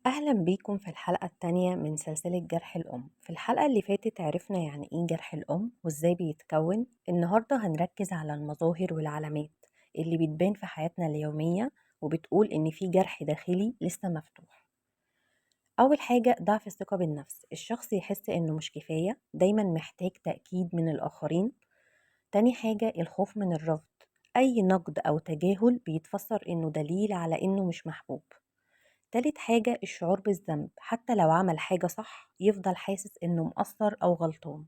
أهلا بيكم في الحلقة التانية من سلسلة جرح الأم. في الحلقة اللي فاتت عرفنا يعني إيه جرح الأم وإزاي بيتكون. النهاردة هنركز على المظاهر والعلامات اللي بتبان في حياتنا اليومية وبتقول إن في جرح داخلي لسه مفتوح. أول حاجة ضعف الثقة بالنفس، الشخص يحس إنه مش كفاية، دايما محتاج تأكيد من الآخرين. تاني حاجة الخوف من الرفض، أي نقد أو تجاهل بيتفسر إنه دليل على إنه مش محبوب. تالت حاجة الشعور بالذنب، حتى لو عمل حاجة صح يفضل حاسس إنه مقصر أو غلطان.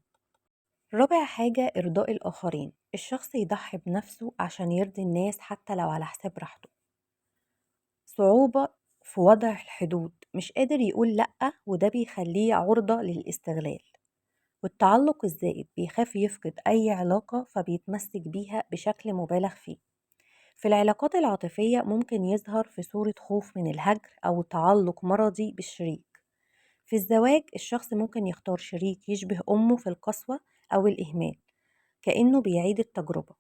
رابع حاجة إرضاء الآخرين، الشخص يضحي بنفسه عشان يرضي الناس حتى لو على حساب راحته. صعوبة في وضع الحدود، مش قادر يقول لأ وده بيخليه عرضة للاستغلال. والتعلق الزائد، بيخاف يفقد أي علاقة فبيتمسك بيها بشكل مبالغ فيه. في العلاقات العاطفية ممكن يظهر في صورة خوف من الهجر أو تعلق مرضي بالشريك. في الزواج الشخص ممكن يختار شريك يشبه أمه في القسوة أو الإهمال، كأنه بيعيد التجربة.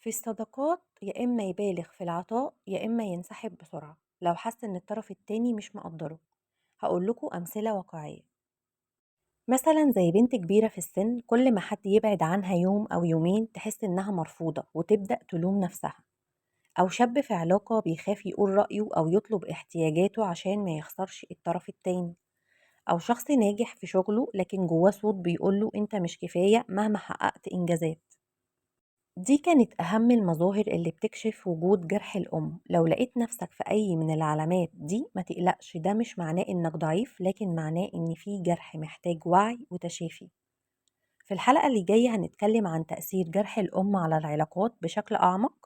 في الصداقات يا إما يبالغ في العطاء يا إما ينسحب بسرعة لو حس إن الطرف التاني مش مقدره. هقول لكم أمثلة واقعية. مثلا زي بنت كبيرة في السن، كل ما حد يبعد عنها يوم أو يومين تحس إنها مرفوضة وتبدأ تلوم نفسها. أو شاب في علاقة بيخاف يقول رأيه أو يطلب احتياجاته عشان ما يخسرش الطرف التاني. أو شخص ناجح في شغله لكن جواه صوت بيقوله أنت مش كفاية مهما حققت إنجازات. دي كانت أهم المظاهر اللي بتكشف وجود جرح الأم. لو لقيت نفسك في أي من العلامات دي ما تقلقش، ده مش معناه إنك ضعيف، لكن معناه إن في جرح محتاج وعي وتشافي. في الحلقة اللي جاية هنتكلم عن تأثير جرح الأم على العلاقات بشكل أعمق،